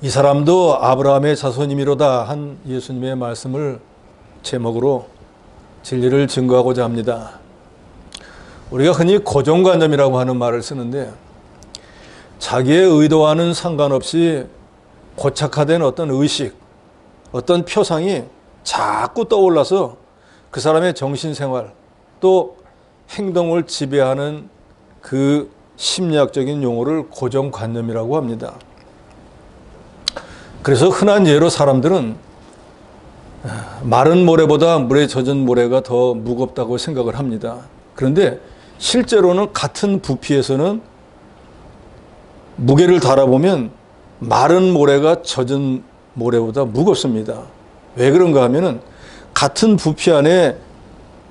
이 사람도 아브라함의 자손이미로다 한 예수님의 말씀을 제목으로 진리를 증거하고자 합니다. 우리가 흔히 고정관념이라고 하는 말을 쓰는데 자기의 의도와는 상관없이 고착화된 어떤 의식, 어떤 표상이 자꾸 떠올라서 그 사람의 정신생활 또 행동을 지배하는 그 심리학적인 용어를 고정관념이라고 합니다. 그래서 흔한 예로 사람들은 마른 모래보다 물에 젖은 모래가 더 무겁다고 생각을 합니다. 그런데 실제로는 같은 부피에서는 무게를 달아보면 마른 모래가 젖은 모래보다 무겁습니다. 왜 그런가 하면은 같은 부피 안에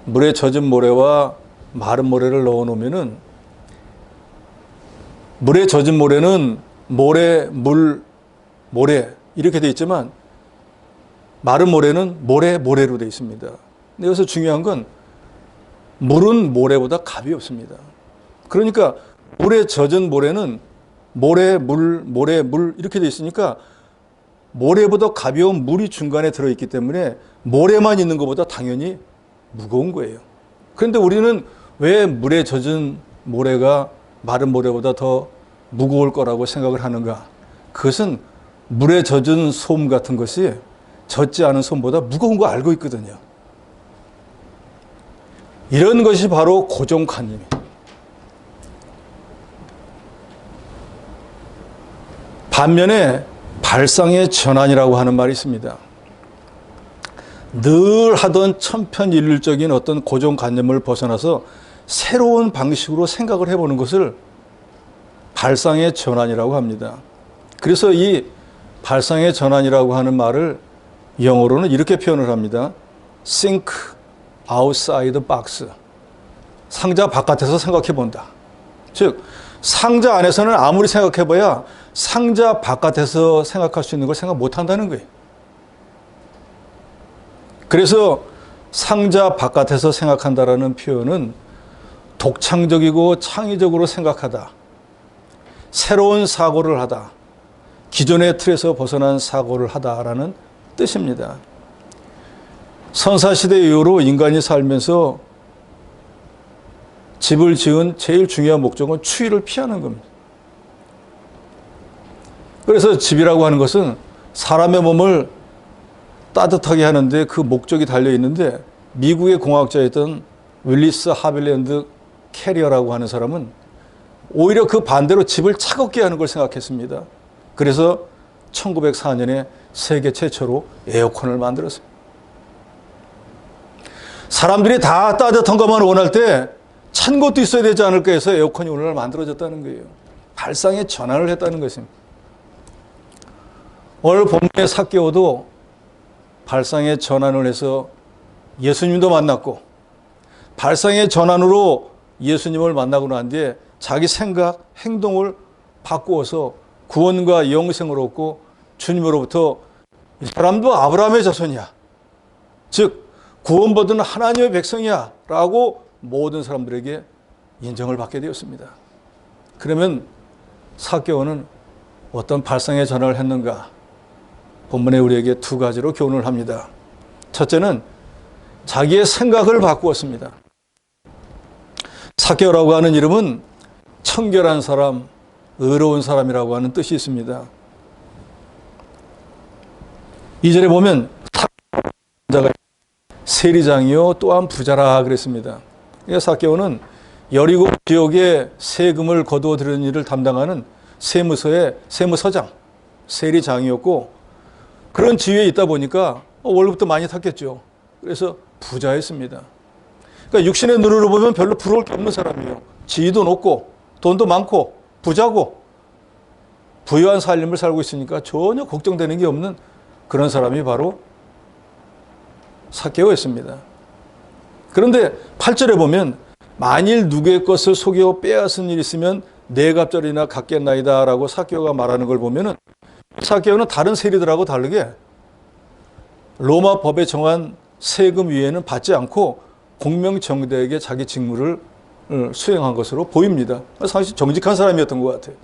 물에 젖은 모래와 마른 모래를 넣어 놓으면은 물에 젖은 모래는 모래, 물, 모래 이렇게 되어 있지만 마른 모래는 모래, 모래로 되어 있습니다. 근데 여기서 중요한 건 물은 모래보다 가볍습니다. 그러니까 물에 젖은 모래는 모래, 물, 모래, 물 이렇게 되어 있으니까 모래보다 가벼운 물이 중간에 들어있기 때문에 모래만 있는 것보다 당연히 무거운 거예요. 그런데 우리는 왜 물에 젖은 모래가 마른 모래보다 더 무거울 거라고 생각을 하는가? 그것은 물에 젖은 솜 같은 것이 젖지 않은 솜보다 무거운 거 알고 있거든요. 이런 것이 바로 고정관념이에요. 반면에 발상의 전환이라고 하는 말이 있습니다. 늘 하던 천편일률적인 어떤 고정관념을 벗어나서 새로운 방식으로 생각을 해보는 것을 발상의 전환이라고 합니다. 그래서 이 발상의 전환이라고 하는 말을 영어로는 이렇게 표현을 합니다. Think outside the box. 상자 바깥에서 생각해 본다. 즉 상자 안에서는 아무리 생각해 봐야 상자 바깥에서 생각할 수 있는 걸 생각 못 한다는 거예요. 그래서 상자 바깥에서 생각한다라는 표현은 독창적이고 창의적으로 생각하다. 새로운 사고를 하다. 기존의 틀에서 벗어난 사고를 하다라는 뜻입니다. 선사시대 이후로 인간이 살면서 집을 지은 제일 중요한 목적은 추위를 피하는 겁니다. 그래서 집이라고 하는 것은 사람의 몸을 따뜻하게 하는데 그 목적이 달려있는데 미국의 공학자였던 윌리스 하빌랜드 캐리어라고 하는 사람은 오히려 그 반대로 집을 차갑게 하는 걸 생각했습니다. 그래서 1904년에 세계 최초로 에어컨을 만들었습니다. 사람들이 다 따뜻한 것만 원할 때 찬 것도 있어야 되지 않을까 해서 에어컨이 오늘날 만들어졌다는 거예요. 발상의 전환을 했다는 것입니다. 오늘 본문의 삭개오도 발상의 전환을 해서 예수님도 만났고 발상의 전환으로 예수님을 만나고 난 뒤에 자기 생각, 행동을 바꾸어서 구원과 영생을 얻고 주님으로부터 이 사람도 아브라함의 자손이야. 즉 구원받은 하나님의 백성이야 라고 모든 사람들에게 인정을 받게 되었습니다. 그러면 삭개오는 어떤 발상의 전환을 했는가? 본문에 우리에게 두 가지로 교훈을 합니다. 첫째는 자기의 생각을 바꾸었습니다. 삭개오라고 하는 이름은 청결한 사람, 의로운 사람이라고 하는 뜻이 있습니다. 2절에 보면 자가 세리장이요 또한 부자라 그랬습니다. 삭개오는 여리고 지역에 세금을 거두어 들이는 일을 담당하는 세무서의 세무서장, 세리장이었고 그런 지위에 있다 보니까 월급도 많이 탔겠죠. 그래서 부자였습니다. 그러니까 육신의 눈으로 보면 별로 부러울 게 없는 사람이에요. 지위도 높고 돈도 많고 부자고 부유한 삶을 살고 있으니까 전혀 걱정되는 게 없는 그런 사람이 바로 삭개오였습니다. 그런데 8절에 보면 만일 누구의 것을 속여 빼앗은 일이 있으면 네 갑절이나 갚겠나이다 라고 삭개오가 말하는 걸 보면은 삭개오는 다른 세리들하고 다르게 로마 법에 정한 세금 위에는 받지 않고 공명정대에게 자기 직무를 수행한 것으로 보입니다. 사실 정직한 사람이었던 것 같아요.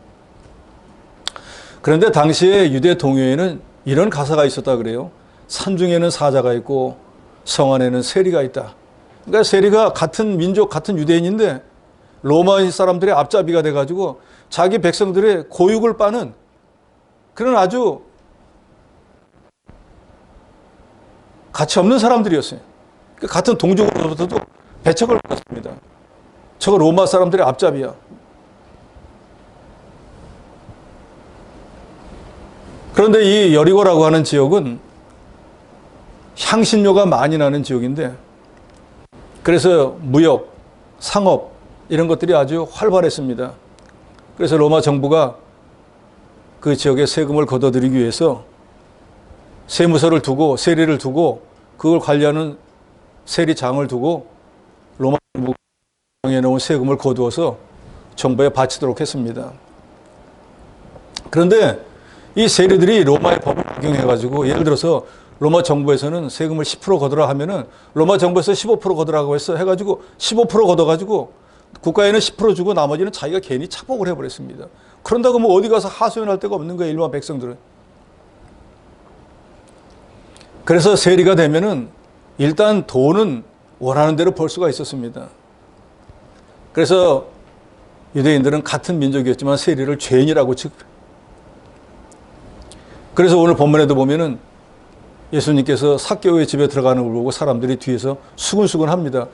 그런데 당시에 유대 동요에는 이런 가사가 있었다 그래요. 산중에는 사자가 있고 성 안에는 세리가 있다. 그러니까 세리가 같은 민족, 같은 유대인인데 로마 사람들의 앞잡이가 돼가지고 자기 백성들의 고육을 빠는 그런 아주 가치 없는 사람들이었어요. 같은 동족으로부터도 배척을 받았습니다. 저거 로마 사람들의 앞잡이야. 그런데 이 여리고라고 하는 지역은 향신료가 많이 나는 지역인데 그래서 무역, 상업 이런 것들이 아주 활발했습니다. 그래서 로마 정부가 그 지역에 세금을 걷어들이기 위해서 세무서를 두고 세리를 두고 그걸 관리하는 세리장을 두고 로마 정부가 정해놓은 세금을 거두어서 정부에 바치도록 했습니다. 그런데 이 세리들이 로마의 법을 적용해가지고 예를 들어서 로마 정부에서는 세금을 10% 거두라 하면은 로마 정부에서 15% 거두라고 해가지고 15% 걷어가지고 국가에는 10% 주고 나머지는 자기가 괜히 착복을 해버렸습니다. 그런다고 뭐 어디 가서 하소연할 데가 없는 거예요, 일반 백성들은. 그래서 세리가 되면은 일단 돈은 원하는 대로 벌 수가 있었습니다. 그래서 유대인들은 같은 민족이었지만 세리를 죄인이라고 취급해요. 그래서 오늘 본문에도 보면은 예수님께서 삭개오의 집에 들어가는 걸 보고 사람들이 뒤에서 수근수근 합니다.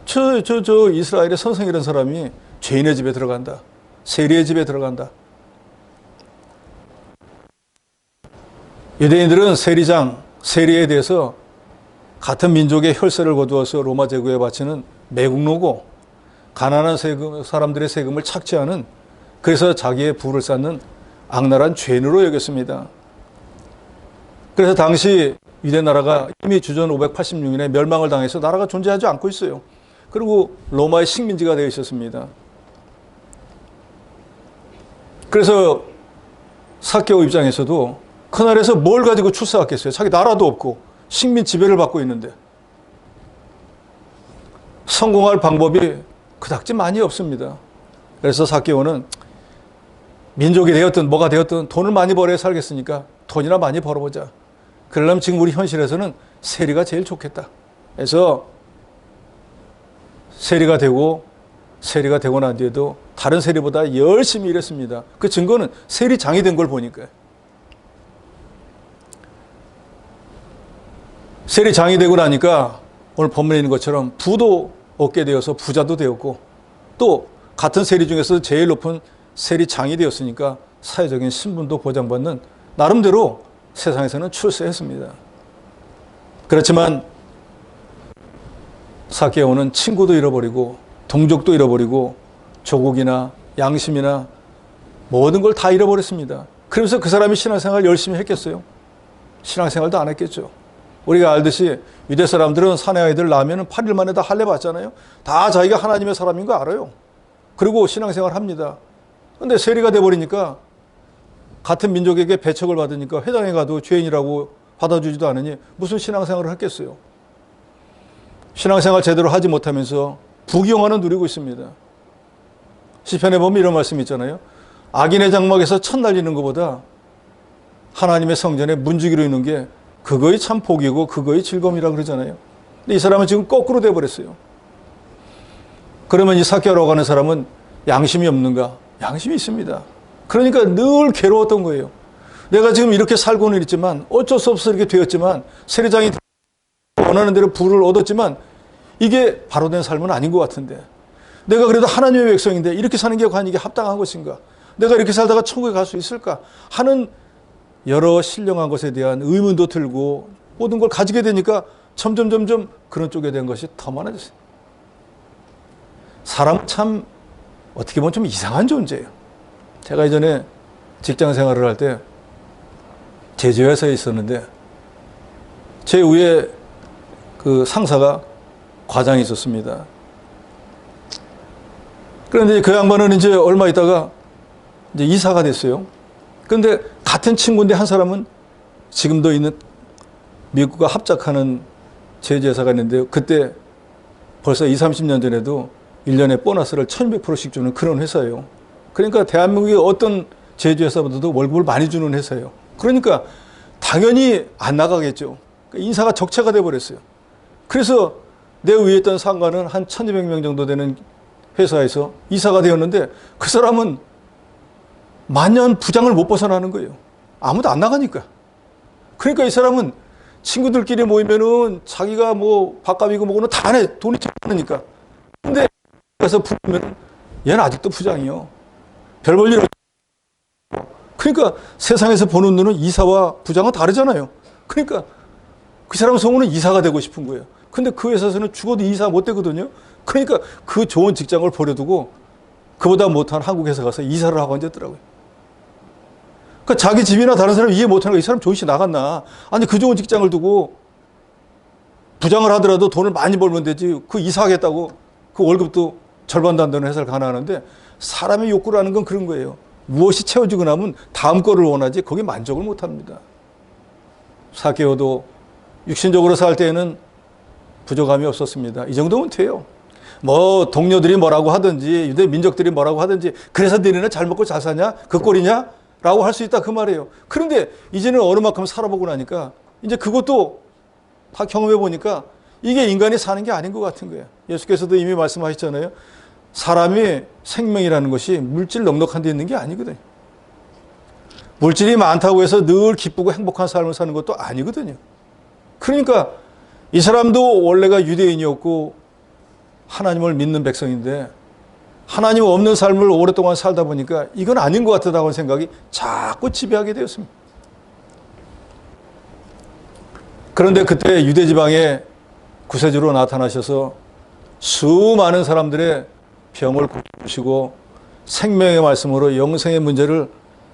저 이스라엘의 선생이라는 사람이 죄인의 집에 들어간다. 세리의 집에 들어간다. 유대인들은 세리장, 세리에 대해서 같은 민족의 혈세를 거두어서 로마 제국에 바치는 매국노고 가난한 사람들의 세금을 착취하는 그래서 자기의 부를 쌓는 악랄한 죄인으로 여겼습니다. 그래서 당시 유대 나라가 이미 주전 586년에 멸망을 당해서 나라가 존재하지 않고 있어요. 그리고 로마의 식민지가 되어 있었습니다. 그래서 삭개오 입장에서도 그날에서 뭘 가지고 출세했겠어요? 자기 나라도 없고 식민 지배를 받고 있는데 성공할 방법이 그닥지 많이 없습니다. 그래서 삭개오는 민족이 되었든 뭐가 되었든 돈을 많이 벌어야 살겠으니까 돈이나 많이 벌어보자. 그러려면 지금 우리 현실에서는 세리가 제일 좋겠다. 그래서 세리가 되고 난 뒤에도 다른 세리보다 열심히 일했습니다. 그 증거는 세리장이 된 걸 보니까요. 세리장이 되고 나니까 오늘 본문에 있는 것처럼 부도 얻게 되어서 부자도 되었고 또 같은 세리 중에서 제일 높은 세리장이 되었으니까 사회적인 신분도 보장받는 나름대로 세상에서는 출세했습니다. 그렇지만 삭개오는 친구도 잃어버리고 동족도 잃어버리고 조국이나 양심이나 모든 걸 다 잃어버렸습니다. 그러면서 그 사람이 신앙생활 열심히 했겠어요? 신앙생활도 안 했겠죠. 우리가 알듯이 유대 사람들은 사내 아이들 낳으면 8일 만에 다 할례 받잖아요. 다 자기가 하나님의 사람인 거 알아요. 그리고 신앙생활 합니다. 그런데 세리가 돼버리니까 같은 민족에게 배척을 받으니까 회당에 가도 죄인이라고 받아주지도 않으니 무슨 신앙생활을 했겠어요. 신앙생활 제대로 하지 못하면서 부귀영화는 누리고 있습니다. 시편에 보면 이런 말씀이 있잖아요. 악인의 장막에서 첫 날리는 것보다 하나님의 성전에 문지기로 있는 게 그거의 참 복이고 그거의 즐거움이라고 그러잖아요. 근데 이 사람은 지금 거꾸로 돼버렸어요. 그러면 이 삭개오라고 하는 사람은 양심이 없는가? 양심이 있습니다. 그러니까 늘 괴로웠던 거예요. 내가 지금 이렇게 살고는 있지만 어쩔 수 없어 이렇게 되었지만 세리장이 원하는 대로 부를 얻었지만 이게 바로 된 삶은 아닌 것 같은데 내가 그래도 하나님의 백성인데 이렇게 사는 게 과연 이게 합당한 것인가? 내가 이렇게 살다가 천국에 갈 수 있을까? 하는 여러 신령한 것에 대한 의문도 들고 모든 걸 가지게 되니까 점점 그런 쪽에 대한 것이 더 많아졌어요. 사람은 참 어떻게 보면 좀 이상한 존재예요. 제가 예전에 직장 생활을 할 때 제조회사에 있었는데 제 위에 그 상사가 과장이 있었습니다. 그런데 그 양반은 이제 얼마 있다가 이제 이사가 됐어요. 그런데 같은 친구인데 한 사람은 지금도 있는 미국과 합작하는 제조회사가 있는데 그때 벌써 20, 30년 전에도 1년에 보너스를 1200%씩 주는 그런 회사예요. 그러니까 대한민국의 어떤 제조회사보다도 월급을 많이 주는 회사예요. 그러니까 당연히 안 나가겠죠. 그러니까 인사가 적체가 돼버렸어요. 그래서 내 위에 있던 상관은 한 1200명 정도 되는 회사에서 이사가 되었는데 그 사람은 만년 부장을 못 벗어나는 거예요. 아무도 안 나가니까. 그러니까 이 사람은 친구들끼리 모이면은 자기가 뭐 밥값이고 뭐고는 다 내. 돈이 많으니까. 근데 가서 부르면 얘는 아직도 부장이요. 별 볼 일 없어. 그러니까 세상에서 보는 눈은 이사와 부장은 다르잖아요. 그러니까 그 사람 소원은 이사가 되고 싶은 거예요. 근데 그 회사에서는 죽어도 이사 못 되거든요. 그러니까 그 좋은 직장을 버려두고 그보다 못한 한국 회사 가서 이사를 하고 앉았더라고요. 그러니까 자기 집이나 다른 사람 이해 못하는 거야. 이 사람 정신 나갔나. 아니 그 좋은 직장을 두고 부장을 하더라도 돈을 많이 벌면 되지. 그 이사하겠다고 그 월급도 절반도 안 되는 회사를 가나하는데 사람의 욕구라는 건 그런 거예요. 무엇이 채워지고 나면 다음 거를 원하지 거기에 만족을 못합니다. 사개오도 육신적으로 살 때에는 부족함이 없었습니다. 이 정도면 돼요. 뭐 동료들이 뭐라고 하든지 유대 민족들이 뭐라고 하든지 그래서 너네는 잘 먹고 잘 사냐? 그 꼴이냐? 라고 할 수 있다 그 말이에요. 그런데 이제는 어느 만큼 살아보고 나니까 이제 그것도 다 경험해 보니까 이게 인간이 사는 게 아닌 것 같은 거예요. 예수께서도 이미 말씀하셨잖아요. 사람이 생명이라는 것이 물질 넉넉한 데 있는 게 아니거든요. 물질이 많다고 해서 늘 기쁘고 행복한 삶을 사는 것도 아니거든요. 그러니까 이 사람도 원래가 유대인이었고 하나님을 믿는 백성인데 하나님 없는 삶을 오랫동안 살다 보니까 이건 아닌 것 같다고 하는 생각이 자꾸 지배하게 되었습니다. 그런데 그때 유대 지방에 구세주로 나타나셔서 수많은 사람들의 병을 고치시고 생명의 말씀으로 영생의 문제를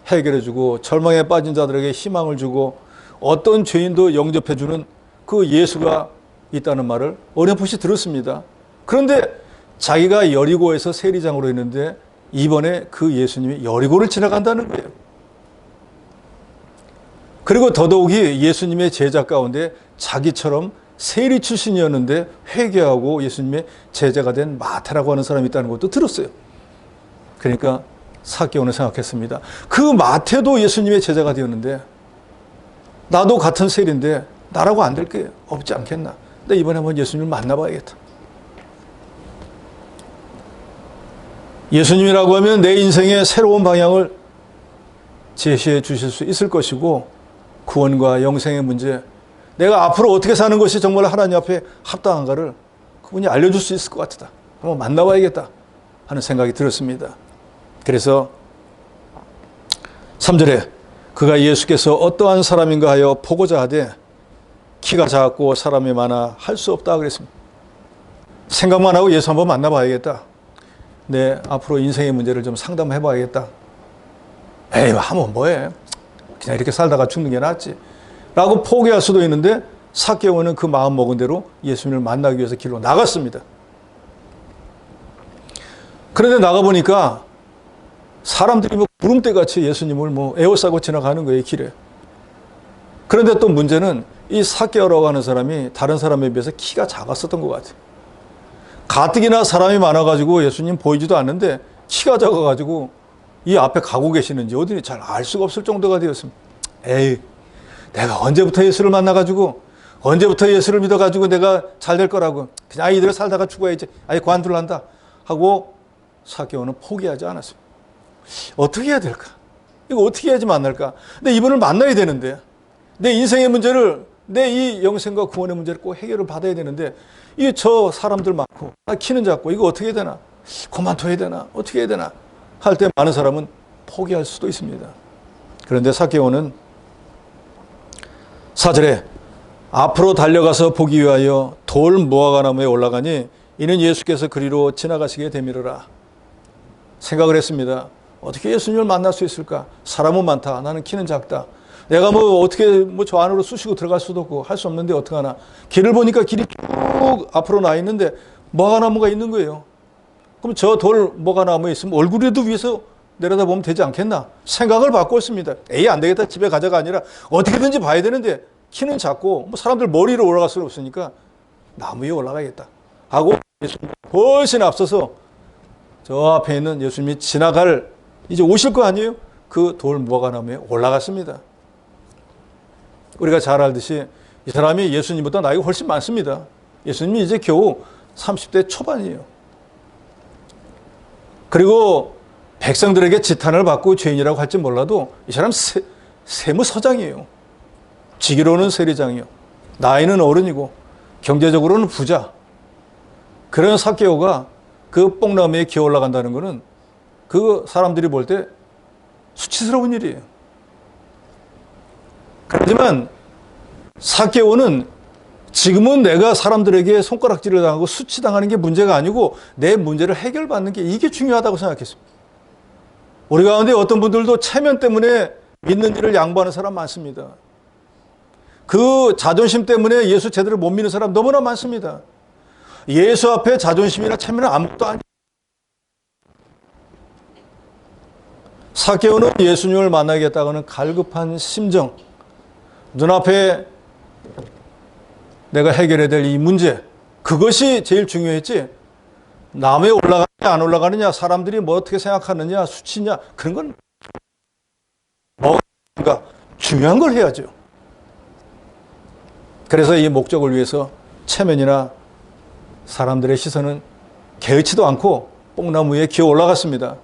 해결해주고 절망에 빠진 자들에게 희망을 주고 어떤 죄인도 영접해주는 그 예수가 있다는 말을 어렴풋이 들었습니다. 그런데 자기가 여리고에서 세리장으로 있는데 이번에 그 예수님이 여리고를 지나간다는 거예요. 그리고 더더욱이 예수님의 제자 가운데 자기처럼 세리 출신이었는데 회개하고 예수님의 제자가 된 마태라고 하는 사람이 있다는 것도 들었어요. 그러니까 삭개오는 생각했습니다. 그 마태도 예수님의 제자가 되었는데 나도 같은 세리인데 나라고 안 될 게 없지 않겠나. 근데 이번에 한번 예수님을 만나봐야겠다. 예수님이라고 하면 내 인생의 새로운 방향을 제시해 주실 수 있을 것이고 구원과 영생의 문제, 내가 앞으로 어떻게 사는 것이 정말 하나님 앞에 합당한가를 그분이 알려줄 수 있을 것 같다. 한번 만나봐야겠다 하는 생각이 들었습니다. 그래서 3절에 그가 예수께서 어떠한 사람인가 하여 보고자 하되 키가 작고 사람이 많아 할 수 없다 그랬습니다. 생각만 하고 예수 한번 만나봐야겠다. 내 앞으로 인생의 문제를 좀 상담해 봐야겠다. 에이, 하면 뭐해. 그냥 이렇게 살다가 죽는 게 낫지. 라고 포기할 수도 있는데 삭개오는 그 마음 먹은 대로 예수님을 만나기 위해서 길로 나갔습니다. 그런데 나가보니까 사람들이 뭐 구름대같이 예수님을 뭐 에워싸고 지나가는 거예요, 길에. 그런데 또 문제는 이 삭개오라고 하는 사람이 다른 사람에 비해서 키가 작았었던 것 같아요. 가뜩이나 사람이 많아가지고 예수님 보이지도 않는데 키가 작아가지고 이 앞에 가고 계시는지 어디니 잘 알 수가 없을 정도가 되었습니다. 에이, 내가 언제부터 예수를 만나가지고 언제부터 예수를 믿어가지고 내가 잘 될 거라고 그냥 이대로 살다가 죽어야지. 아예 관둘란다 하고 삭개오는 포기하지 않았습니다. 어떻게 해야 될까? 이거 어떻게 해야지 만날까? 근데 이분을 만나야 되는데 내 인생의 문제를 내 이 영생과 구원의 문제를 꼭 해결을 받아야 되는데 이 저 사람들 많고 키는 작고 이거 어떻게 해야 되나? 그만둬야 되나? 어떻게 해야 되나? 할 때 많은 사람은 포기할 수도 있습니다. 그런데 삭개오는 4절에 앞으로 달려가서 보기 위하여 돌 무화과나무에 올라가니 이는 예수께서 그리로 지나가시게 되밀어라. 생각을 했습니다. 어떻게 예수님을 만날 수 있을까? 사람은 많다. 나는 키는 작다. 내가 뭐 어떻게 뭐 저 안으로 쑤시고 들어갈 수도 없고 할 수 없는데 어떡하나. 길을 보니까 길이 쭉 앞으로 나 있는데 무화과나무가 있는 거예요. 그럼 저 돌 무화과나무에 있으면 얼굴이라도 위에서 내려다보면 되지 않겠나? 생각을 바꿨습니다. 에이, 안 되겠다. 집에 가자가 아니라 어떻게든지 봐야 되는데 키는 작고 뭐 사람들 머리로 올라갈 수는 없으니까 나무 위에 올라가야겠다 하고 예수님 훨씬 앞서서 저 앞에 있는 예수님이 지나갈 이제 오실 거 아니에요? 그 돌무화과나무에 올라갔습니다. 우리가 잘 알듯이 이 사람이 예수님보다 나이가 훨씬 많습니다. 예수님이 이제 겨우 30대 초반이에요. 그리고 백성들에게 지탄을 받고 죄인이라고 할지 몰라도 이 사람 세무서장이에요. 직위로는 세리장이요. 나이는 어른이고 경제적으로는 부자. 그런 삭개오가 그 뽕나무에 기어 올라간다는 것은 그 사람들이 볼 때 수치스러운 일이에요. 하지만 삭개오는 지금은 내가 사람들에게 손가락질을 당하고 수치당하는 게 문제가 아니고 내 문제를 해결받는 게 이게 중요하다고 생각했습니다. 우리 가운데 어떤 분들도 체면 때문에 믿는 일을 양보하는 사람 많습니다. 그 자존심 때문에 예수 제대로 못 믿는 사람 너무나 많습니다. 예수 앞에 자존심이나 체면은 아무것도 아니에요. 삭개오는 예수님을 만나겠다고는 갈급한 심정, 눈앞에 내가 해결해야 될 이 문제, 그것이 제일 중요했지 남에 올라가느냐 안 올라가느냐, 사람들이 뭐 어떻게 생각하느냐, 수치냐, 그런 건 뭐가 중요한 걸 해야죠. 그래서 이 목적을 위해서 체면이나 사람들의 시선은 개의치도 않고 뽕나무에 기어 올라갔습니다.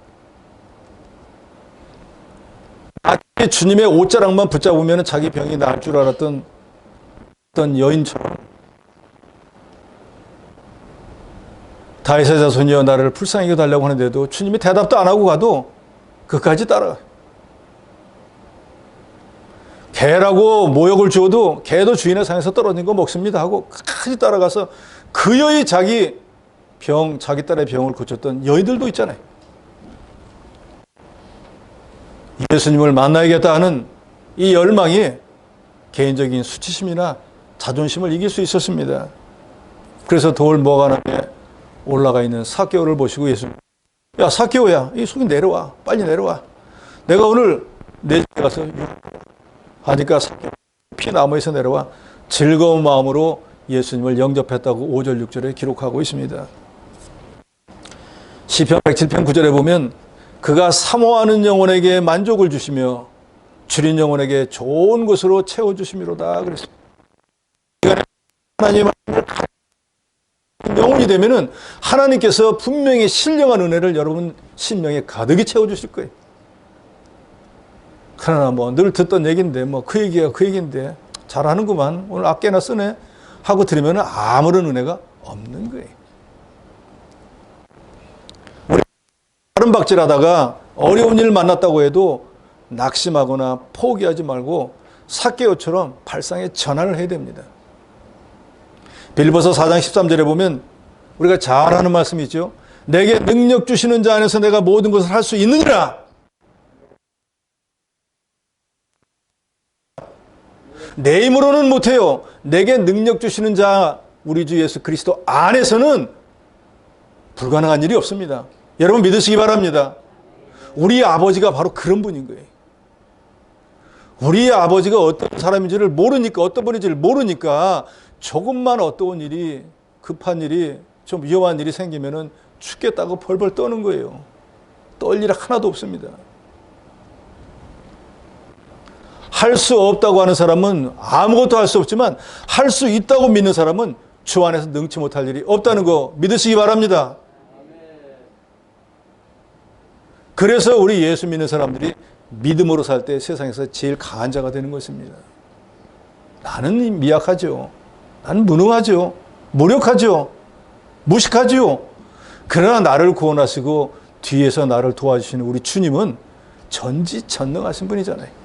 주님의 옷자락만 붙잡으면 자기 병이 나을 줄 알았던 어떤 여인처럼, 다윗의 자손이여 나를 불쌍히 여겨달라고 하는데도 주님이 대답도 안 하고 가도 그까지 따라가요. 개라고 모욕을 주어도 개도 주인의 상에서 떨어진 거 먹습니다 하고 끝까지 따라가서 그 여인 자기 딸의 병을 고쳤던 여인들도 있잖아요. 예수님을 만나야겠다 하는 이 열망이 개인적인 수치심이나 자존심을 이길 수 있었습니다. 그래서 돌무화과나무에 올라가 있는 삭개오를 보시고 예수님, 야 삭개오야, 이 속이 내려와, 빨리 내려와. 내가 오늘 내 집에 가서 하니까 삭개오 피나무에서 내려와 즐거운 마음으로 예수님을 영접했다고 5절 6절에 기록하고 있습니다. 시편 107편 9절에 보면 그가 사모하는 영혼에게 만족을 주시며 줄인 영혼에게 좋은 것으로 채워주심이로다 그랬습니다. 하나님의 영혼이 되면은 하나님께서 분명히 신령한 은혜를 여러분 심령에 가득히 채워주실 거예요. 그러나 뭐 늘 듣던 얘기인데 뭐 그 얘기가 그 얘기인데 잘하는구만, 오늘 아껴나 쓰네 하고 들으면 아무런 은혜가 없는 거예요. 우리 다른 박질하다가 어려운 일 만났다고 해도 낙심하거나 포기하지 말고 삭개오처럼 발상에 전환을 해야 됩니다. 빌립보서 4장 13절에 보면 우리가 잘 아는 말씀이 있죠. 내게 능력 주시는 자 안에서 내가 모든 것을 할 수 있느니라. 내 힘으로는 못해요. 내게 능력 주시는 자 우리 주 예수 그리스도 안에서는 불가능한 일이 없습니다. 여러분 믿으시기 바랍니다. 우리 아버지가 바로 그런 분인 거예요. 우리 아버지가 어떤 사람인지를 모르니까, 어떤 분인지를 모르니까 조금만 어떠한 일이, 급한 일이, 좀 위험한 일이 생기면은 죽겠다고 벌벌 떠는 거예요. 떨 일 하나도 없습니다. 할 수 없다고 하는 사람은 아무것도 할 수 없지만 할 수 있다고 믿는 사람은 주 안에서 능치 못할 일이 없다는 거 믿으시기 바랍니다. 그래서 우리 예수 믿는 사람들이 믿음으로 살 때 세상에서 제일 강한 자가 되는 것입니다. 나는 미약하죠. 나는 무능하죠. 무력하죠. 무식하죠. 그러나 나를 구원하시고 뒤에서 나를 도와주시는 우리 주님은 전지전능하신 분이잖아요.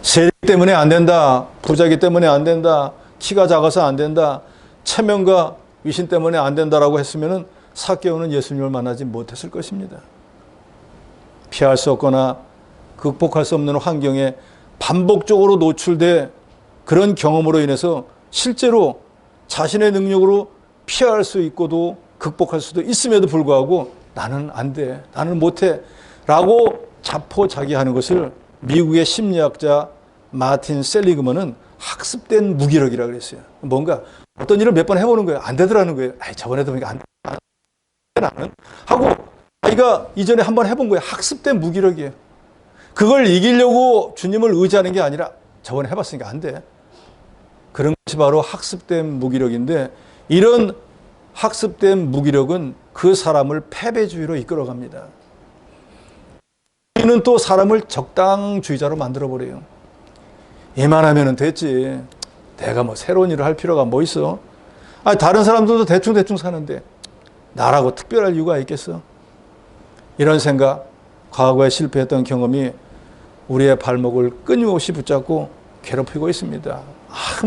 세리 때문에 안 된다, 부자기 때문에 안 된다, 키가 작아서 안 된다, 체면과 위신 때문에 안 된다라고 했으면은 삭개오는 예수님을 만나지 못했을 것입니다. 피할 수 없거나 극복할 수 없는 환경에 반복적으로 노출돼 그런 경험으로 인해서 실제로 자신의 능력으로 피할 수 있고도 극복할 수도 있음에도 불구하고 나는 안 돼, 나는 못해 라고 자포자기하는 것을 미국의 심리학자 마틴 셀리그먼은 학습된 무기력이라고 그랬어요. 뭔가 어떤 일을 몇 번 해보는 거예요. 안 되더라는 거예요. 저번에도 보니까 안 돼. 하고 자기가 이전에 한번 해본 거예요. 학습된 무기력이에요. 그걸 이기려고 주님을 의지하는 게 아니라 저번에 해봤으니까 안 돼. 그런 것이 바로 학습된 무기력인데, 이런 학습된 무기력은 그 사람을 패배주의로 이끌어갑니다. 이는 또 사람을 적당주의자로 만들어버려요. 이만하면 됐지. 내가 뭐 새로운 일을 할 필요가 뭐 있어? 다른 사람들도 대충 사는데 나라고 특별할 이유가 있겠어? 이런 생각, 과거에 실패했던 경험이 우리의 발목을 끊임없이 붙잡고 괴롭히고 있습니다.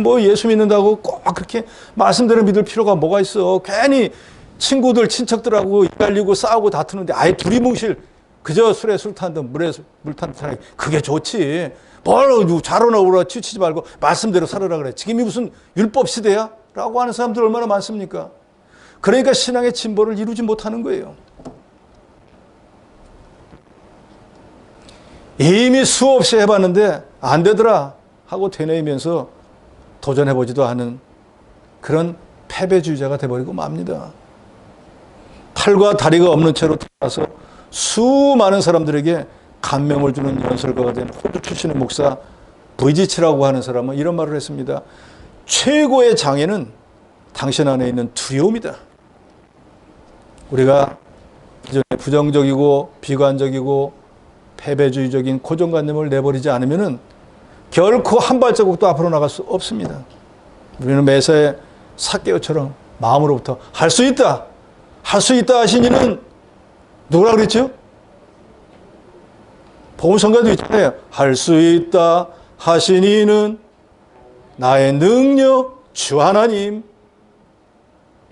뭐 예수 믿는다고 꼭 그렇게 말씀대로 믿을 필요가 뭐가 있어? 괜히 친구들, 친척들하고 이갈리고 싸우고 다투는데 아예 두리뭉실 그저 술에 술 탄 듯 물에 물 탄 듯 하는 그게 좋지. 뭘 자로나 우라 치우치지 말고 말씀대로 살아라 그래. 지금이 무슨 율법 시대야? 라고 하는 사람들 얼마나 많습니까? 그러니까 신앙의 진보를 이루지 못하는 거예요. 이미 수없이 해봤는데 안 되더라 하고 되뇌이면서 도전해보지도 않은 그런 패배주의자가 돼버리고 맙니다. 팔과 다리가 없는 채로 태어나서 수많은 사람들에게 감명을 주는 연설가가 된 호주 출신의 목사 브이지치라고 하는 사람은 이런 말을 했습니다. 최고의 장애는 당신 안에 있는 두려움이다. 우리가 기존에 부정적이고 비관적이고 패배주의적인 고정관념을 내버리지 않으면 결코 한 발자국도 앞으로 나갈 수 없습니다. 우리는 매사에 삭개오처럼 마음으로부터 할 수 있다. 할 수 있다 하신 이는 누구라 그랬죠? 복음성가도 있잖아요. 할 수 있다 하신 이는 나의 능력 주 하나님.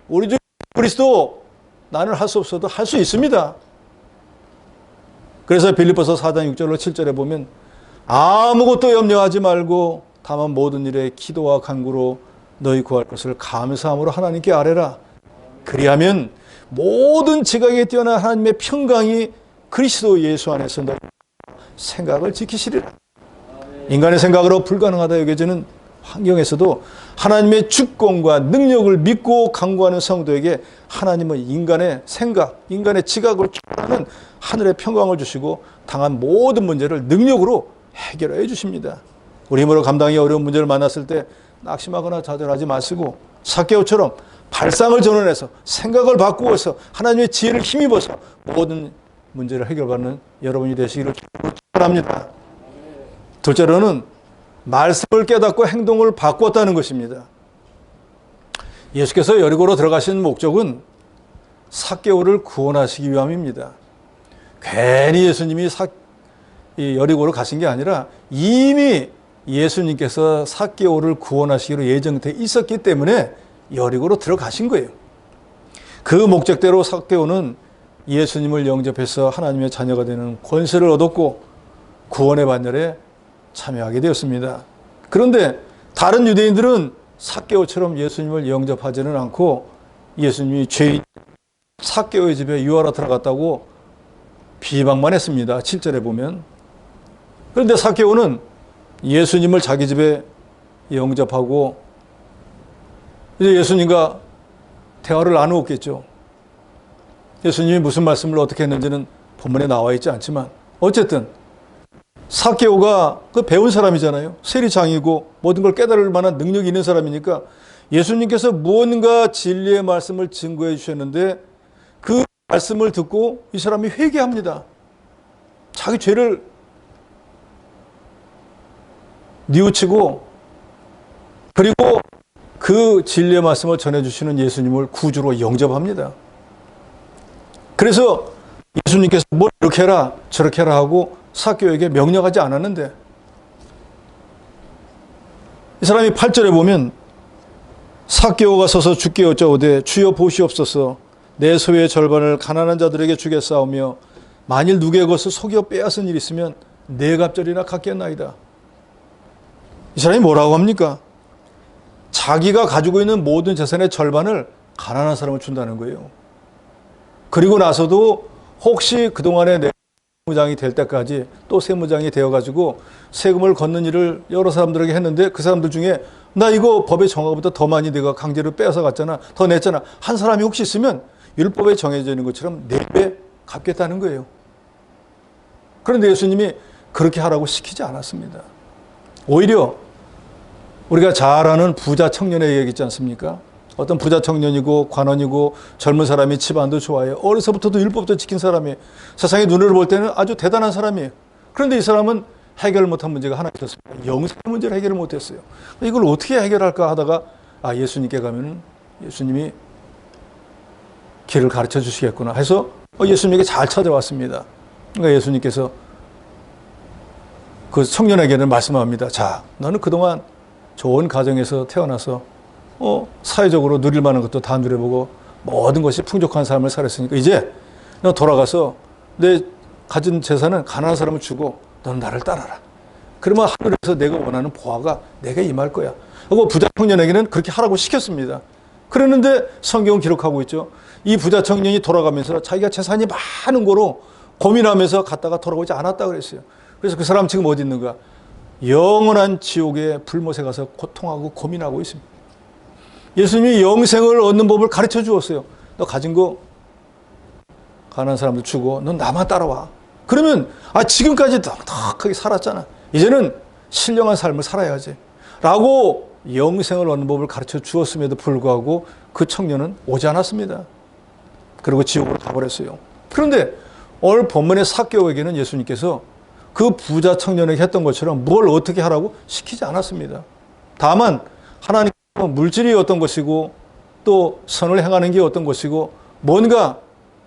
우리 주 그리스도 나는 할 수 없어도 할 수 있습니다. 그래서 빌립보서 4장 6절로 7절에 보면 아무것도 염려하지 말고 다만 모든 일에 기도와 간구로 너희 구할 것을 감사함으로 하나님께 아뢰라. 그리하면 모든 지각에 뛰어난 하나님의 평강이 그리스도 예수 안에서 너희 생각을 지키시리라. 인간의 생각으로 불가능하다 여겨지는 환경에서도 하나님의 주권과 능력을 믿고 간구하는 성도에게 하나님은 인간의 생각, 인간의 지각을 초월하는 하늘의 평강을 주시고 당한 모든 문제를 능력으로 해결해 주십니다. 우리 힘으로 감당이 어려운 문제를 만났을 때 낙심하거나 좌절하지 마시고 삭개오처럼 발상을 전환해서 생각을 바꾸어서 하나님의 지혜를 힘입어서 모든 문제를 해결하는 여러분이 되시기를 축원합니다. 둘째로는 말씀을 깨닫고 행동을 바꾸었다는 것입니다. 예수께서 여리고로 들어가신 목적은 삭개오를 구원하시기 위함입니다. 괜히 예수님이 여리고로 가신 게 아니라 이미 예수님께서 삭개오를 구원하시기로 예정돼 있었기 때문에 여리고로 들어가신 거예요. 그 목적대로 삭개오는 예수님을 영접해서 하나님의 자녀가 되는 권세를 얻었고 구원의 반열에 참여하게 되었습니다. 그런데 다른 유대인들은 삭개오처럼 예수님을 영접하지는 않고 예수님이 죄인 삭개오의 집에 유하러 들어갔다고 비방만 했습니다. 7절에 보면. 그런데 삭개오는 예수님을 자기 집에 영접하고 이제 예수님과 대화를 나누었겠죠. 예수님이 무슨 말씀을 어떻게 했는지는 본문에 나와 있지 않지만 어쨌든 삭개오가 그 배운 사람이잖아요. 세리장이고 모든 걸 깨달을 만한 능력이 있는 사람이니까 예수님께서 무언가 진리의 말씀을 증거해 주셨는데 그 말씀을 듣고 이 사람이 회개합니다. 자기 죄를 뉘우치고 그리고 그 진리의 말씀을 전해주시는 예수님을 구주로 영접합니다. 그래서 예수님께서 뭘 이렇게 해라 저렇게 해라 하고 삭개오에게 명령하지 않았는데 이 사람이 8절에 보면 삭개오가 서서 주께 여짜오되 주여 보시옵소서 내 소유의 절반을 가난한 자들에게 주겠사오며 만일 누구의 것을 속여 빼앗은 일이 있으면 네 갑절이나 갚겠나이다. 이 사람이 뭐라고 합니까? 자기가 가지고 있는 모든 재산의 절반을 가난한 사람을 준다는 거예요. 그리고 나서도 혹시 그동안에 내 세무장이 될 때까지 또 세무장이 되어가지고 세금을 걷는 일을 여러 사람들에게 했는데 그 사람들 중에 나 이거 법에 정한 것보다 더 많이 내가 강제로 빼앗아 갔잖아. 더 냈잖아. 한 사람이 혹시 있으면 율법에 정해져 있는 것처럼 4배 갚겠다는 거예요. 그런데 예수님이 그렇게 하라고 시키지 않았습니다. 오히려 우리가 잘 아는 부자 청년의 얘기 있지 않습니까? 어떤 부자 청년이고 관원이고 젊은 사람이 집안도 좋아해요. 어려서부터도 율법도 지킨 사람이 세상의 눈으로 볼 때는 아주 대단한 사람이에요. 그런데 이 사람은 해결 못한 문제가 하나 있었습니다. 영생의 문제를 해결을 못했어요. 이걸 어떻게 해결할까 하다가 예수님께 가면은 예수님이 길을 가르쳐 주시겠구나 해서 예수님에게 잘 찾아왔습니다. 그러니까 예수님께서 그 청년에게는 말씀합니다. 자, 너는 그동안 좋은 가정에서 태어나서 사회적으로 누릴 만한 것도 다 누려보고 모든 것이 풍족한 삶을 살았으니까 이제 너 돌아가서 내 가진 재산은 가난한 사람을 주고 너는 나를 따라라. 그러면 하늘에서 내가 원하는 보화가 내게 임할 거야. 하고 부자 청년에게는 그렇게 하라고 시켰습니다. 그러는데 성경은 기록하고 있죠. 이 부자 청년이 돌아가면서 자기가 재산이 많은 거로 고민하면서 갔다가 돌아오지 않았다 그랬어요. 그래서 그 사람 지금 어디 있는가? 영원한 지옥의 불못에 가서 고통하고 고민하고 있습니다. 예수님이 영생을 얻는 법을 가르쳐 주었어요. 너 가진 거 가난한 사람들 주고 넌 나만 따라와. 그러면 지금까지 넉넉하게 살았잖아. 이제는 신령한 삶을 살아야지. 라고 영생을 얻는 법을 가르쳐 주었음에도 불구하고 그 청년은 오지 않았습니다. 그리고 지옥으로 가버렸어요. 그런데 오늘 본문의 삭개오에게는 예수님께서 그 부자 청년에게 했던 것처럼 뭘 어떻게 하라고 시키지 않았습니다. 다만 하나님께서 물질이 어떤 것이고 또 선을 행하는 게 어떤 것이고 뭔가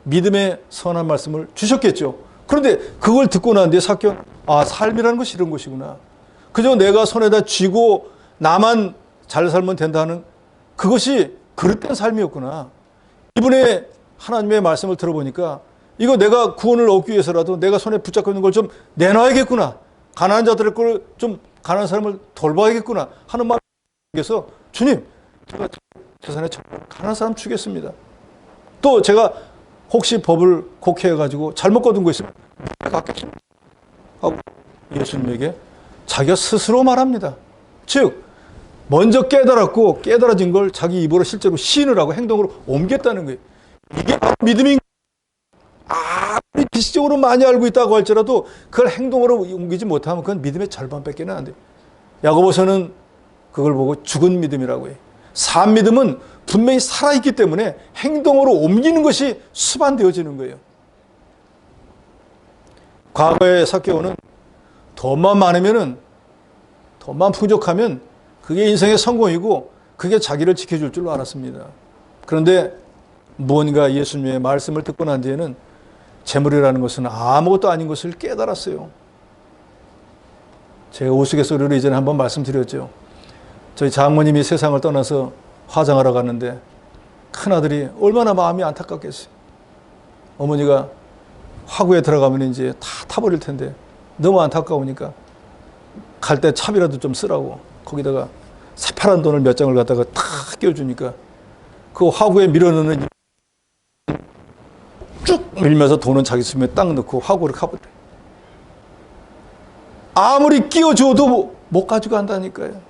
믿음의 선한 말씀을 주셨겠죠. 그런데 그걸 듣고 난 뒤에 삭개오는 삶이라는 것이 이런 것이구나. 그저 내가 손에다 쥐고 나만 잘 살면 된다는 그것이 그릇된 삶이었구나. 이분의 하나님의 말씀을 들어보니까 이거 내가 구원을 얻기 위해서라도 내가 손에 붙잡고 있는 걸 좀 내놔야겠구나. 가난한 자들의 걸 좀 가난한 사람을 돌봐야겠구나 하는 마음에서 주님, 제가 재산의 절반을 가난한 사람 주겠습니다. 또 제가 혹시 법을 곡해해가지고 잘못 거둔 거 있으면 갚겠습니다. 하고 예수님에게 자기가 스스로 말합니다. 즉 먼저 깨달았고 깨달아진 걸 자기 입으로 실제로 시인을 하고 행동으로 옮겼다는 거예요. 이게 바로 믿음인 거예요. 아무리 지식적으로 많이 알고 있다고 할지라도 그걸 행동으로 옮기지 못하면 그건 믿음의 절반밖에 안 돼요. 야고보서는 그걸 보고 죽은 믿음이라고 해요. 산 믿음은 분명히 살아있기 때문에 행동으로 옮기는 것이 수반되어지는 거예요. 과거의 삭개오는 돈만 많으면은 돈만 풍족하면 그게 인생의 성공이고 그게 자기를 지켜줄 줄 알았습니다. 그런데 무언가 예수님의 말씀을 듣고 난 뒤에는 재물이라는 것은 아무것도 아닌 것을 깨달았어요. 제가 우스갯소리로 이전에 한번 말씀드렸죠. 저희 장모님이 세상을 떠나서 화장하러 갔는데 큰아들이 얼마나 마음이 안타깝겠어요. 어머니가 화구에 들어가면 이제 다 타버릴 텐데 너무 안타까우니까 갈 때 차비라도 좀 쓰라고 거기다가 새파란 돈을 몇 장을 갖다가 탁 끼워주니까 그 화구에 밀어넣는 쭉 밀면서 돈은 자기 숨에 딱 넣고 화구를 가버려요. 아무리 끼워줘도 못 가지고 간다니까요.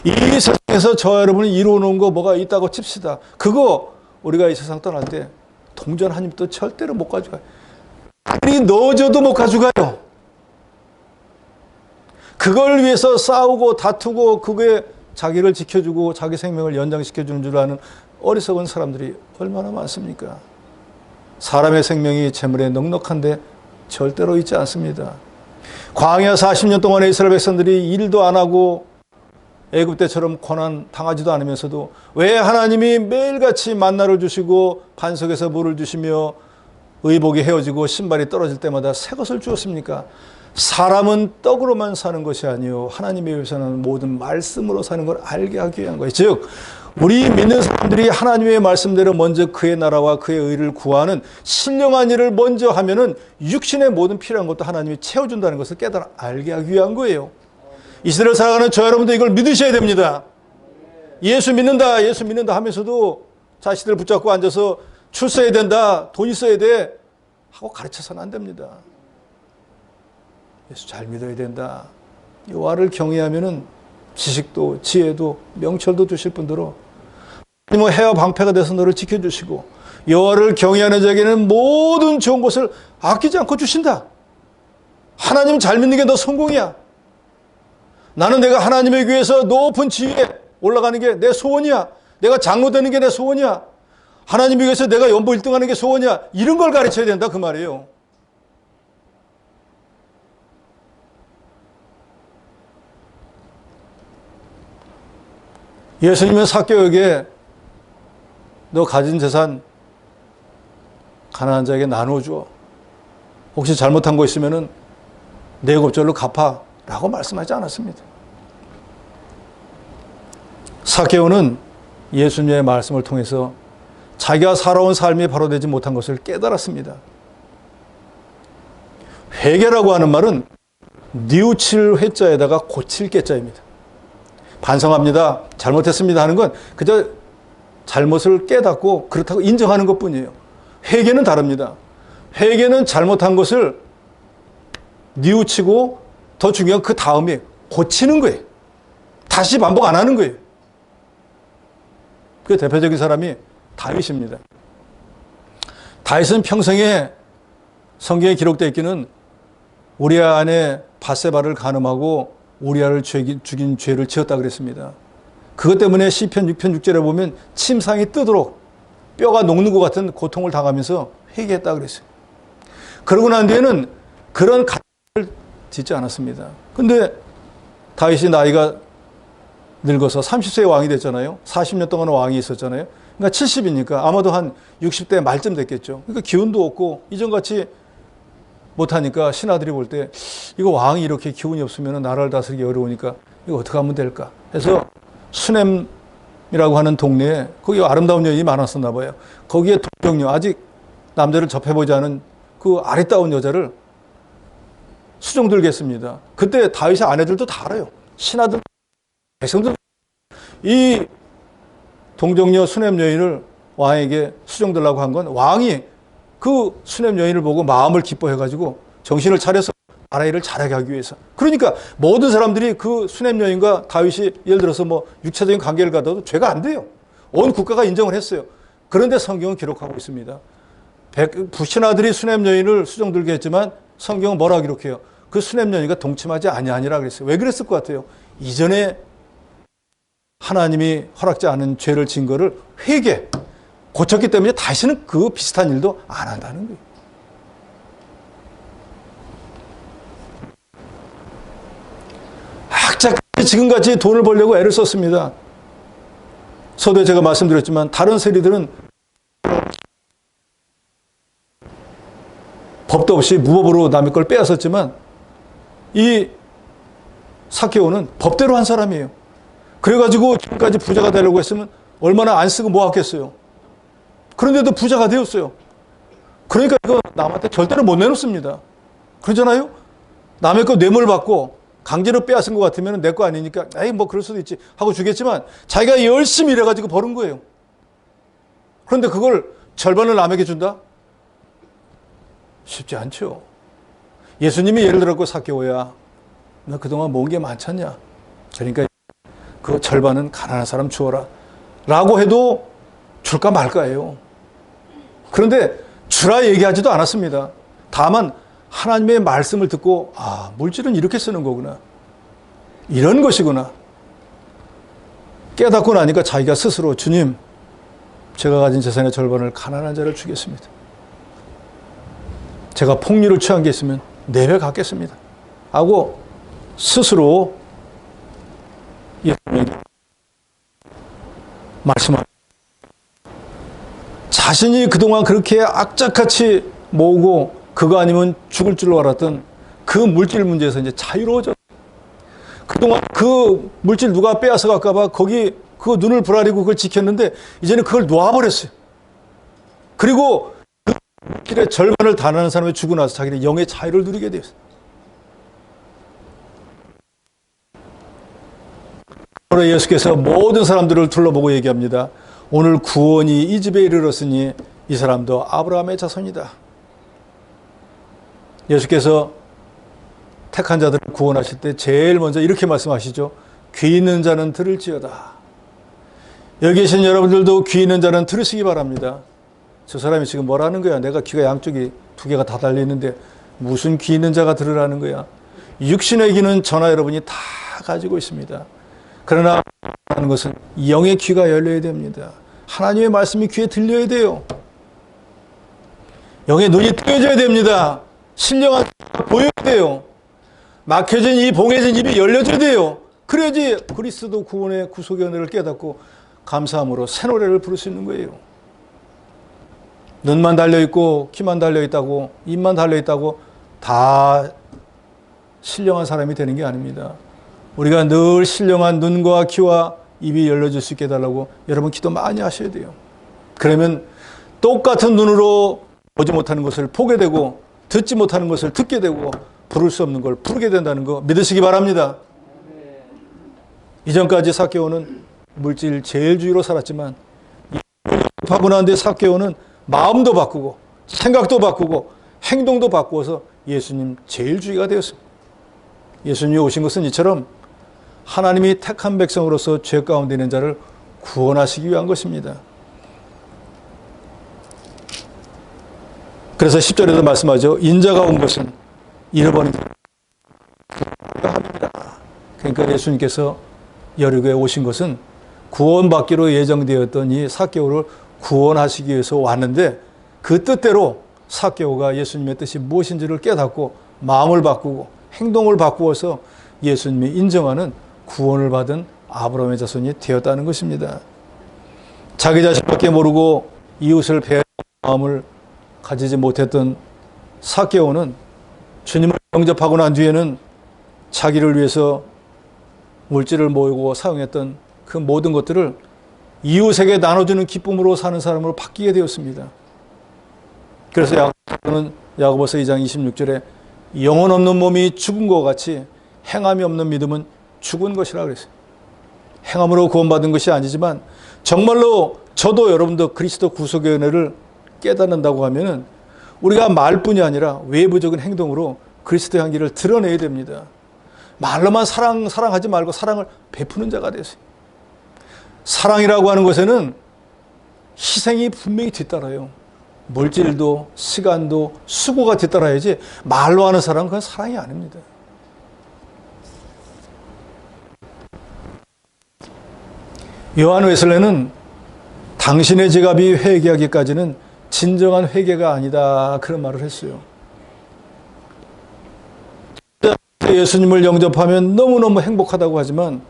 이 세상에서 저 여러분이 이루어놓은 거 뭐가 있다고 칩시다. 그거 우리가 이 세상 떠날 때 동전 한 입도 절대로 못 가져가요. 아무리 넣어줘도 못 가져가요. 그걸 위해서 싸우고 다투고 그게 자기를 지켜주고 자기 생명을 연장시켜주는 줄 아는 어리석은 사람들이 얼마나 많습니까? 사람의 생명이 재물에 넉넉한데 절대로 있지 않습니다. 광야 40년 동안에 이스라엘 백성들이 일도 안 하고 애굽 때처럼 고난 당하지도 않으면서도 왜 하나님이 매일같이 만나를 주시고 반석에서 물을 주시며 의복이 헤어지고 신발이 떨어질 때마다 새 것을 주었습니까? 사람은 떡으로만 사는 것이 아니요 하나님의 위해서는 모든 말씀으로 사는 걸 알게 하기 위한 거예요. 즉 우리 믿는 사람들이 하나님의 말씀대로 먼저 그의 나라와 그의 의를 구하는 신령한 일을 먼저 하면은 육신의 모든 필요한 것도 하나님이 채워준다는 것을 깨달아 알게 하기 위한 거예요. 이 시대를 살아가는 저 여러분도 이걸 믿으셔야 됩니다. 예수 믿는다 하면서도 자식들 붙잡고 앉아서 출세해야 된다, 돈 있어야 돼 하고 가르쳐서는 안 됩니다. 예수 잘 믿어야 된다. 여호와를 경외하면은 지식도 지혜도 명철도 주실 뿐더러 해와 방패가 돼서 너를 지켜주시고 여호와를 경외하는 자에게는 모든 좋은 것을 아끼지 않고 주신다. 하나님 잘 믿는 게 너 성공이야. 나는 내가 하나님의 교회에서 높은 지위에 올라가는 게 내 소원이야. 내가 장로 되는 게 내 소원이야. 하나님의 교회에서 내가 연보 1등 하는 게 소원이야. 이런 걸 가르쳐야 된다 그 말이에요. 예수님은 삭개오에게 너 가진 재산 가난한 자에게 나눠줘. 혹시 잘못한 거 있으면은 네 곱절로 갚아 라고 말씀하지 않았습니다. 삭개오는 예수님의 말씀을 통해서 자기가 살아온 삶이 바로 되지 못한 것을 깨달았습니다. 회개라고 하는 말은 뉘우칠 회자에다가 고칠 깨자입니다. 반성합니다, 잘못했습니다 하는 건 그저 잘못을 깨닫고 그렇다고 인정하는 것뿐이에요. 회개는 다릅니다. 회개는 잘못한 것을 뉘우치고 더 중요한 그 다음에 고치는 거예요. 다시 반복 안 하는 거예요. 그 대표적인 사람이 다윗입니다. 다윗은 평생에 성경에 기록되어 있기는 우리아 안에 밧세바를 간음하고 우리아를 죽인 죄를 지었다 그랬습니다. 그것 때문에 시편 6편 6절에 보면 침상이 뜨도록 뼈가 녹는 것 같은 고통을 당하면서 회개했다 그랬어요. 그러고 난 뒤에는 그런 가책을 짓지 않았습니다. 근데 다윗이 나이가 늙어서 30세에 왕이 됐잖아요. 40년 동안 왕이 있었잖아요. 그러니까 70이니까 아마도 한 60대 말쯤 됐겠죠. 그러니까 기운도 없고 이전같이 못하니까 신하들이 볼 때 이거 왕이 이렇게 기운이 없으면 나라를 다스리기 어려우니까 이거 어떻게 하면 될까 해서 수넴이라고 하는 동네에 거기 아름다운 여인이 많았었나 봐요. 거기에 동정녀, 아직 남자를 접해보지 않은 그 아리따운 여자를 수종 들겠습니다. 그때 다윗의 아내들도 다 알아요. 신하들, 백성들. 이 동정녀 수넴 여인을 왕에게 수종 들라고 한 건 왕이 그 수넴 여인을 보고 마음을 기뻐해가지고 정신을 차려서 나라 일을 잘하게 하기 위해서. 그러니까 모든 사람들이 그 수넴 여인과 다윗이 예를 들어서 뭐 육체적인 관계를 가져도 죄가 안 돼요. 온 국가가 인정을 했어요. 그런데 성경은 기록하고 있습니다. 신하들이 수넴 여인을 수종 들게 했지만 성경은 뭐라 기록해요? 그 수넴 여인과 동침하지 아니하니라 그랬어요. 왜 그랬을 것 같아요? 이전에 하나님이 허락지 않은 죄를 진 거를 고쳤기 때문에 다시는 그 비슷한 일도 안 한다는 거예요. 악착같이 지금같이 돈을 벌려고 애를 썼습니다. 서두에 제가 말씀드렸지만 다른 세리들은 법도 없이 무법으로 남의 걸 빼앗았지만 이 삭개오는 법대로 한 사람이에요. 그래가지고 지금까지 부자가 되려고 했으면 얼마나 안 쓰고 모았겠어요. 그런데도 부자가 되었어요. 그러니까 이거 남한테 절대로 못 내놓습니다. 그러잖아요? 남의 거 뇌물 받고 강제로 빼앗은 것 같으면 내 거 아니니까 에이 뭐 그럴 수도 있지 하고 주겠지만 자기가 열심히 일해가지고 버는 거예요. 그런데 그걸 절반을 남에게 준다? 쉽지 않죠. 예수님이 예를 들었고 삭개오야 너 그동안 모은 게 많잖냐. 그러니까 그 절반은 가난한 사람 주어라 라고 해도 줄까 말까예요. 그런데 주라 얘기하지도 않았습니다. 다만 하나님의 말씀을 듣고 물질은 이렇게 쓰는 거구나. 이런 것이구나. 깨닫고 나니까 자기가 스스로 주님 제가 가진 재산의 절반을 가난한 자를 주겠습니다. 제가 폭리를 취한 게 있으면 4배 갚겠습니다. 하고 스스로 예수님에게 말씀합니다. 자신이 그동안 그렇게 악착같이 모으고 그거 아니면 죽을 줄로 알았던 그 물질 문제에서 이제 자유로워져. 그동안 그 물질 누가 빼앗아 갈까봐 거기 그 눈을 부라리고 그걸 지켰는데 이제는 그걸 놓아버렸어요. 그리고 그 물질의 절반을 다하는 사람이 죽고 나서 자기는 영의 자유를 누리게 되었어요. 오늘 예수께서 모든 사람들을 둘러보고 얘기합니다. 오늘 구원이 이 집에 이르렀으니 이 사람도 아브라함의 자손이다. 예수께서 택한 자들을 구원하실 때 제일 먼저 이렇게 말씀하시죠. 귀 있는 자는 들을지어다. 여기 계신 여러분들도 귀 있는 자는 들으시기 바랍니다. 저 사람이 지금 뭐라는 거야? 내가 귀가 양쪽이 두 개가 다 달려있는데 무슨 귀 있는 자가 들으라는 거야? 육신의 귀는 저나 여러분이 다 가지고 있습니다. 그러나 하는 것은 영의 귀가 열려야 됩니다. 하나님의 말씀이 귀에 들려야 돼요. 영의 눈이 뜨여져야 됩니다. 신령한 보여야 돼요. 막혀진 이 봉해진 입이 열려져야 돼요. 그래야지 그리스도 구원의 구속의 은혜를 깨닫고 감사함으로 새 노래를 부를 수 있는 거예요. 눈만 달려있고 귀만 달려있다고 입만 달려있다고 다 신령한 사람이 되는 게 아닙니다. 우리가 늘 신령한 눈과 귀와 입이 열려질 수 있게 해달라고 여러분 기도 많이 하셔야 돼요. 그러면 똑같은 눈으로 보지 못하는 것을 보게 되고 듣지 못하는 것을 듣게 되고 부를 수 없는 걸 부르게 된다는 거 믿으시기 바랍니다. 이전까지 삭개오는 물질 제일주의로 살았지만 하고 난 뒤에 삭개오는 마음도 바꾸고 생각도 바꾸고 행동도 바꾸어서 예수님 제일주의가 되었습니다. 예수님이 오신 것은 이처럼 하나님이 택한 백성으로서 죄 가운데 있는 자를 구원하시기 위한 것입니다. 그래서 10절에도 말씀하죠. 인자가 온 것은 잃어버린 자가 합니다. 그러니까 예수님께서 여리고에 오신 것은 구원받기로 예정되었던 이 삭개오를 구원하시기 위해서 왔는데 그 뜻대로 삭개오가 예수님의 뜻이 무엇인지를 깨닫고 마음을 바꾸고 행동을 바꾸어서 예수님이 인정하는 구원을 받은 아브라함의 자손이 되었다는 것입니다. 자기 자신밖에 모르고 이웃을 배려하는 마음을 가지지 못했던 삭개오는 주님을 영접하고 난 뒤에는 자기를 위해서 물질을 모으고 사용했던 그 모든 것들을 이웃에게 나눠주는 기쁨으로 사는 사람으로 바뀌게 되었습니다. 그래서 야고보서 2장 26절에 영혼 없는 몸이 죽은 것 같이 행함이 없는 믿음은 죽은 것이라 그랬어요. 행함으로 구원받은 것이 아니지만 정말로 저도 여러분도 그리스도 구속의 은혜를 깨닫는다고 하면은 우리가 말뿐이 아니라 외부적인 행동으로 그리스도의 향기를 드러내야 됩니다. 말로만 사랑하지 말고 사랑을 베푸는 자가 되세요. 사랑이라고 하는 것에는 희생이 분명히 뒤따라요. 물질도 시간도 수고가 뒤따라야지 말로 하는 사랑은 그건 사랑이 아닙니다. 요한 웨슬레는 당신의 지갑이 회개하기까지는 진정한 회개가 아니다 그런 말을 했어요. 예수님을 영접하면 너무너무 행복하다고 하지만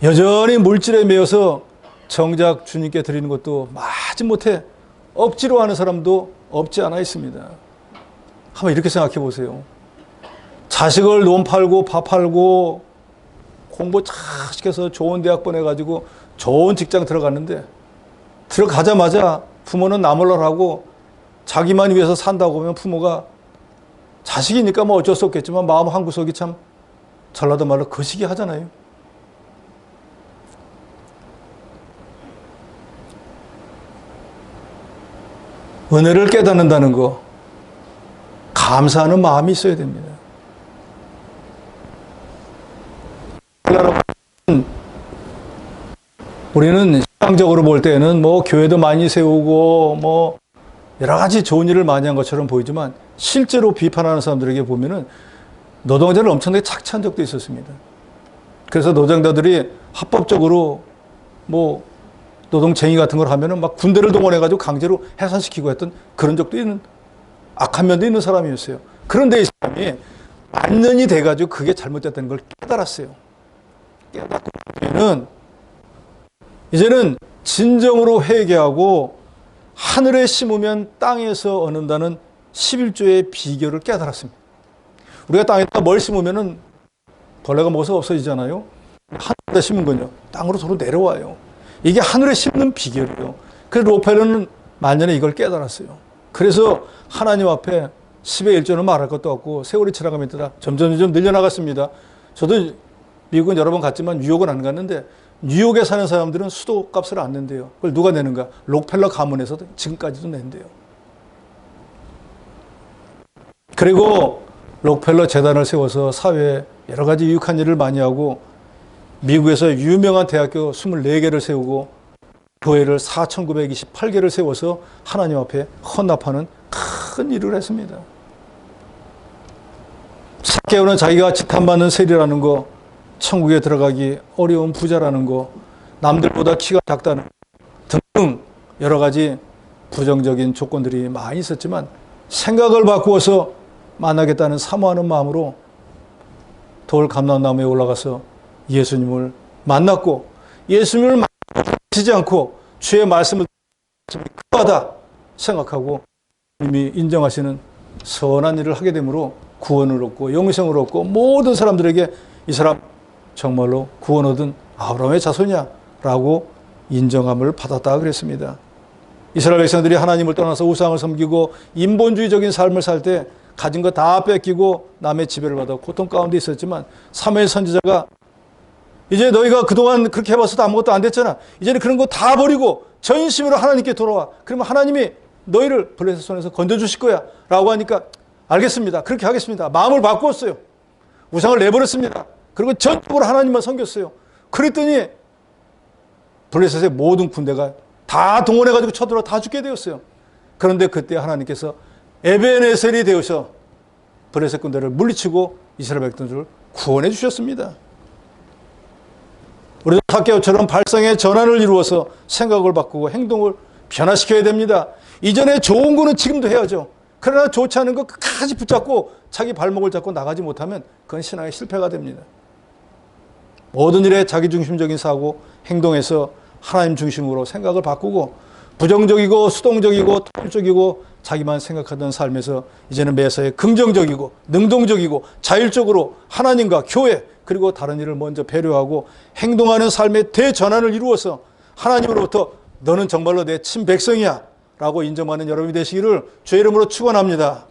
여전히 물질에 매여서 정작 주님께 드리는 것도 마지못해 억지로 하는 사람도 없지 않아 있습니다. 한번 이렇게 생각해 보세요. 자식을 논 팔고 밥 팔고 공부 잘 시켜서 좋은 대학 보내가지고 좋은 직장 들어갔는데 들어가자마자 부모는 나몰라라고 자기만 위해서 산다고 하면 부모가 자식이니까 뭐 어쩔 수 없겠지만 마음 한구석이 참 전라도 말로 거시기 하잖아요. 은혜를 깨닫는다는 거 감사하는 마음이 있어야 됩니다. 우리는 신앙적으로 볼 때는 뭐 교회도 많이 세우고 뭐 여러 가지 좋은 일을 많이 한 것처럼 보이지만 실제로 비판하는 사람들에게 보면은 노동자를 엄청나게 착취한 적도 있었습니다. 그래서 노동자들이 합법적으로 뭐 노동쟁의 같은 걸 하면은 막 군대를 동원해가지고 강제로 해산시키고 했던 그런 적도 있는 악한 면도 있는 사람이었어요. 그런데 이 사람이 만년이 돼가지고 그게 잘못됐다는 걸 깨달았어요. 깨닫고 이제는 진정으로 회개하고 하늘에 심으면 땅에서 얻는다는 11조의 비결을 깨달았습니다. 우리가 땅에다 뭘 심으면은 벌레가 먹어서 없어지잖아요. 하늘에다 심은 건요, 땅으로 서로 내려와요. 이게 하늘에 심는 비결이에요. 그래서 록펠러는 만년에 이걸 깨달았어요. 그래서 하나님 앞에 10의 1조는 말할 것도 없고 세월이 지나가면서 점점 늘려나갔습니다. 저도 미국은 여러 번 갔지만 뉴욕은 안 갔는데 뉴욕에 사는 사람들은 수도 값을 안 낸대요. 그걸 누가 내는가? 록펠러 가문에서 지금까지도 낸대요. 그리고 록펠러 재단을 세워서 사회에 여러 가지 유익한 일을 많이 하고 미국에서 유명한 대학교 24개를 세우고 교회를 4,928개를 세워서 하나님 앞에 헌납하는 큰 일을 했습니다. 삭개오는 자기가 지탄받는 세리라는 거, 천국에 들어가기 어려운 부자라는 거, 남들보다 키가 작다는 거 등등 여러 가지 부정적인 조건들이 많이 있었지만 생각을 바꾸어서 만나겠다는 사모하는 마음으로 돌 감람나무에 올라가서 예수님을 만났고, 예수님을 만나지 않고 주의 말씀을 크하다 생각하고 이미 인정하시는 선한 일을 하게 되므로 구원을 얻고 영생을 얻고, 모든 사람들에게 이 사람 정말로 구원 얻은 아브라함의 자손이야 라고 인정함을 받았다 그랬습니다. 이스라엘 백성들이 하나님을 떠나서 우상을 섬기고 인본주의적인 삶을 살 때 가진 거 다 뺏기고 남의 지배를 받아 고통 가운데 있었지만, 사무엘 선지자가 이제 너희가 그동안 그렇게 해봐서도 아무것도 안 됐잖아. 이제는 그런 거 다 버리고 전심으로 하나님께 돌아와. 그러면 하나님이 너희를 블레셋 손에서 건져주실 거야 라고 하니까 알겠습니다. 그렇게 하겠습니다. 마음을 바꾸었어요. 우상을 내버렸습니다. 그리고 전적으로 하나님만 섬겼어요. 그랬더니 블레셋의 모든 군대가 다 동원해가지고 쳐들어 다 죽게 되었어요. 그런데 그때 하나님께서 에벤에셀이 되어서 블레셋 군대를 물리치고 이스라엘 백성들을 구원해 주셨습니다. 우리도 삭개오처럼 발상의 전환을 이루어서 생각을 바꾸고 행동을 변화시켜야 됩니다. 이전에 좋은 거는 지금도 해야죠. 그러나 좋지 않은 거 끝까지 붙잡고 자기 발목을 잡고 나가지 못하면 그건 신앙의 실패가 됩니다. 모든 일에 자기중심적인 사고, 행동에서 하나님 중심으로 생각을 바꾸고 부정적이고 수동적이고 통일적이고 자기만 생각하던 삶에서 이제는 매사에 긍정적이고 능동적이고 자율적으로 하나님과 교회 그리고 다른 일을 먼저 배려하고 행동하는 삶의 대전환을 이루어서 하나님으로부터 너는 정말로 내 친백성이야 라고 인정하는 여러분이 되시기를 주의 이름으로 축원합니다.